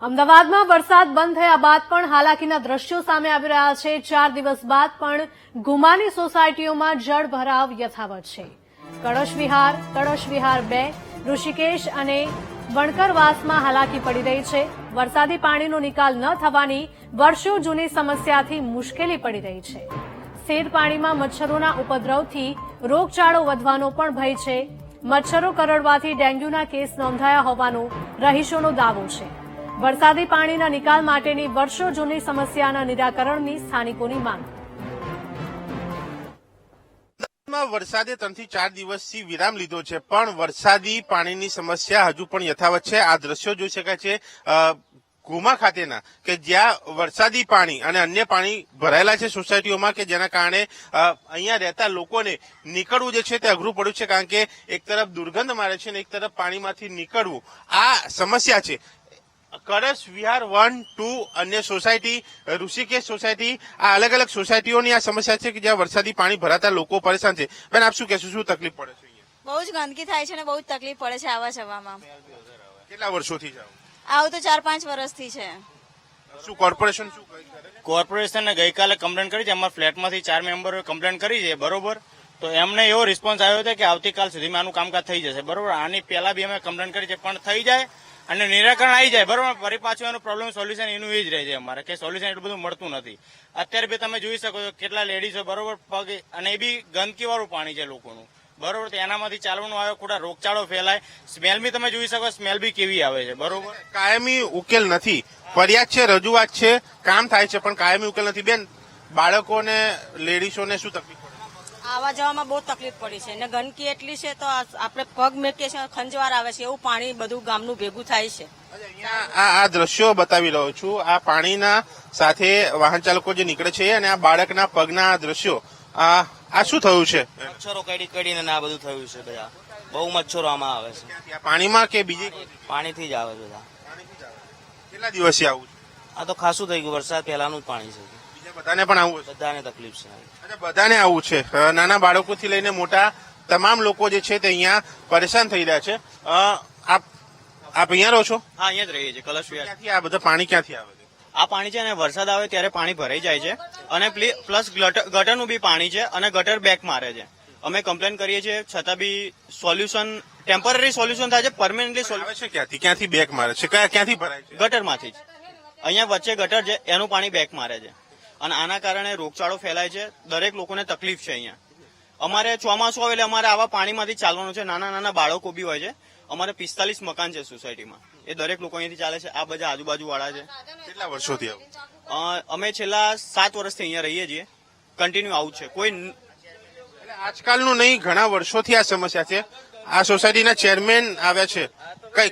અમદાવાદમાં વરસાદ બંધ થયા બાદ પણ હાલાકીના દ્રશ્યો સામે આવી રહ્યા છે। 4 દિવસ બાદ પણ ગુમાની સોસાયટીઓમાં જળભરાવ યથાવત છે। કળશ વિહાર 2, ઋષિકેશ અને વણકરવાસમાં હાલાકી પડી રહી છે। વરસાદી પાણીનો નિકાલ ન થવાની વર્ષો જૂની સમસ્યાથી મુશ્કેલી પડી રહી છે। સેદ પાણીમાં મચ્છરોના ઉપદ્રવથી રોગચાળો વધવાનો પણ ભય છે। મચ્છરો કરડવાથી ડેન્ગ્યુના કેસ નોંધાયા હોવાનો રહીશોનો દાવો છે। વરસાદી પાણીના નિકાલ માટેની વર્ષો જૂની સમસ્યાના નિરાકરણની સ્થાનિકોની માંગ। વરસાદે 3 થી 4 દિવસથી વિરામ લીધો છે, પણ વરસાદી પાણીની સમસ્યા હજુ પણ યથાવત છે। આ દ્રશ્યો જોઈ શકાય છે ગુમા ખાતેના, કે જ્યાં વરસાદી પાણી અને અન્ય પાણી ભરાયેલા છે સોસાયટીઓમાં, કે જેના કારણે અહીંયા રહેતા લોકોને નીકળવું જે છે તે અઘરું પડ્યું છે, કારણ કે એક તરફ દુર્ગંધ મારે છે અને એક તરફ પાણીમાંથી નીકળવું આ સમસ્યા છે। કળશ વિહાર 1, 2 અન્ય સોસાયટી, ઋષિકેશ સોસાયટી, આ અલગ અલગ સોસાયટીઓની આ સમસ્યા છે કે જ્યાં વરસાદી પાણી ભરાતા લોકો પરેશાન છે। બેન, આપ શું કહેશો, શું તકલીફ પડે છે? બહુ જ ગંદકી થાય છે અને બહુ જ તકલીફ પડે છે આવવા જવામાં। કેટલા વર્ષોથી જાવ? આવું તો 4-5 વર્ષથી છે। શું કોર્પોરેશન શું કરે? કોર્પોરેશને ગઈકાલે કમ્પ્લેન કરી છે। અમારા ફ્લેટમાંથી 4 મેમ્બરોએ કમ્પ્લેન કરી છે, બરોબર। તો એમને એવો રિસ્પોન્સ આવ્યો છે કે આવતીકાલ સુધીમાં આનું કામકાજ થઈ જશે, બરોબર। આની પહેલા બી અમે કમ્પ્લેન કરી છે, પણ થઈ જાય અને નિરાકરણ આવી જાય, બરોબર। ફરી પાછું એનું પ્રોબ્લેમ સોલ્યુશન એનું એ જ રહે છે અમારે, કે સોલ્યુશન એટલું બધું મળતું નથી। અત્યારે બી તમે જોઈ શકો છો કેટલા લેડીઝો, બરોબર, પગ, અને એ બી ગંદકી વાળું પાણી છે લોકોનું, બરોબર। તો એનામાંથી ચાલવાનું આવે, ખોટા રોગચાળો ફેલાય, સ્મેલ બી તમે જોઈ શકો, સ્મેલ બી કેવી આવે છે, બરોબર। કાયમી ઉકેલ નથી, ફરિયાદ છે, રજૂઆત છે, કામ થાય છે, પણ કાયમી ઉકેલ નથી। બેન, બાળકોને, લેડીઝોને શું તકલીફ? આવવા જવામાં બહુ તકલીફ પડી છે ને ગંદકી એટલી છે તો આપણે પગ મેકીએ છીએ, ખંજવાળ આવે છે, એવું પાણી બધું ગામનું ભેગું થાય છે। આ દ્રશ્યો બતાવી રહ્યો છું, આ પાણીના સાથે વાહન ચાલકો જે નીકળે છે અને આ બાળકના પગના દ્રશ્યો, આ શું થયું છે? મચ્છરો કડીને આ બધું થયું છે, બધા બહુ મચ્છરો આમાં આવે છે। પાણીમાં કે બીજી? પાણીથી જ આવે બધા। કેટલા દિવસથી આવું છે? આ તો ખાસું થઈ ગયું, વરસાદ પહેલાનું જ પાણી છે, બીજા બધાને પણ આવું છે? બધાને તકલીફ છે। બધાને આવું છે, નાના બાળકોથી લઈને મોટા તમામ લોકો જે છે તે અહીંયા પરેશાન થઈ રહ્યા છે। આપ અહીંયા રહો છો? હા, અહીંયા જ રહીએ છીએ, કળશ વિહાર। ક્યાંથી આ બધા પાણી ક્યાંથી આવે છે? આ પાણી છે ને વરસાદ આવે ત્યારે પાણી ભરાઈ જાય છે, અને પ્લસ ગટરનું બી પાણી છે અને ગટર બેક મારે છે। અમે કમ્પ્લેન કરીએ છીએ છતાં બી સોલ્યુશન, ટેમ્પરરી સોલ્યુશન થાય છે, પરમેનન્ટલી સોલ્યુશન ક્યાંથી બેક મારે છે? ક્યાંથી ભરાય છે? ગટરમાંથી જ। અહીંયા વચ્ચે ગટર છે, એનું પાણી બેક મારે છે, અને આના કારણે રોગચાળો ફેલાય છે, દરેક લોકોને તકલીફ છે। અહીંયા અમારે ચોમાસું આવે એટલે અમારે આવા પાણીમાંથી ચાલવાનું છે, નાના નાના બાળકો બી હોય છે। અમારે 45 મકાન છે સોસાયટીમાં, એ દરેક લોકો અહીંથી ચાલે છે, આ બધા આજુબાજુ વાળા છે। કેટલા વર્ષોથી આવું? અમે છેલ્લા 7 વર્ષથી અહીંયા રહીએ છીએ, કન્ટિન્યુ આવું છે। કોઈ આજકાલનું નહીં, ઘણા વર્ષોથી આ સમસ્યા છે। આ સોસાયટીના ચેરમેન આવ્યા છે,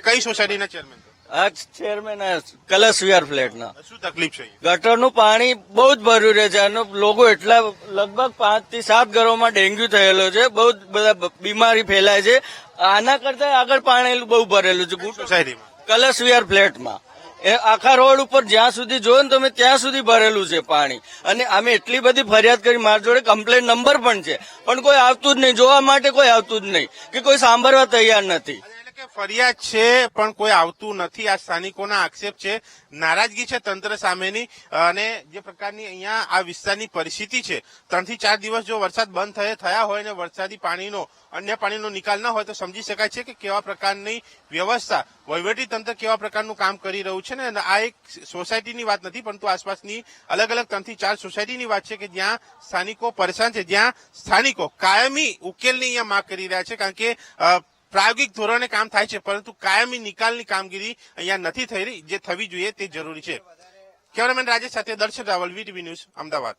કઈ સોસાયટીના ચેરમેન? આ ચેરમેન કળશ વિહાર ફ્લેટના। શું તકલીફ છે? ગટરનું પાણી બહુ જ ભર્યું રહે છે અને લોકો એટલા લગભગ 5 થી 7 ઘરોમાં ડેન્ગ્યુ થયેલો છે, બહુ બધા બીમારી ફેલાય છે। આના કરતા આગળ પાણી બહુ ભરેલું છે સોસાયટીમાં, કળશ વિહાર ફ્લેટમાં। એ આખા રોડ ઉપર જ્યાં સુધી જોયો ને તમે ત્યાં સુધી ભરેલું છે પાણી, અને અમે એટલી બધી ફરિયાદ કરી, મારી જોડે કમ્પ્લેન નંબર પણ છે, પણ કોઈ આવતું જ નહીં, જોવા માટે કોઈ આવતું જ નહીં, કે કોઈ સાંભળવા તૈયાર નથી। ફરિયાદ છે પણ કોઈ આવતું નથી, આ સ્થાનિકોના આક્ષેપ છે, નારાજગી છે તંત્ર સામેની। અને જે પ્રકારની અહીંયા આ વિસ્તારની પરિસ્થિતિ છે, 3 થી 4 દિવસ જો વરસાદ બંધ થયા હોય અને વરસાદી પાણીનો, અન્ય પાણીનો નિકાલ ન હોય તો સમજી શકાય છે કે કેવા પ્રકારની વ્યવસ્થા, વહીવટી તંત્ર કેવા પ્રકારનું કામ કરી રહ્યું છે ને। આ એક સોસાયટીની વાત નથી, પરંતુ આસપાસની અલગ અલગ 3 થી 4 સોસાયટીની વાત છે કે જ્યાં સ્થાનિકો પરેશાન છે, જ્યાં સ્થાનિકો કાયમી ઉકેલની અહીંયા માંગ કરી રહ્યા છે, કારણ કે પ્રાયોગિક ધોરણે કામ થાય છે, પરંતુ કાયમી નિકાલની કામગીરી અહીંયા નથી થઈ રહી, જે થવી જોઈએ તે જરૂરી છે। કેમેરામેન રાજેશ સાથે દર્શન રાવલ, વીટીવી ન્યૂઝ, અમદાવાદ।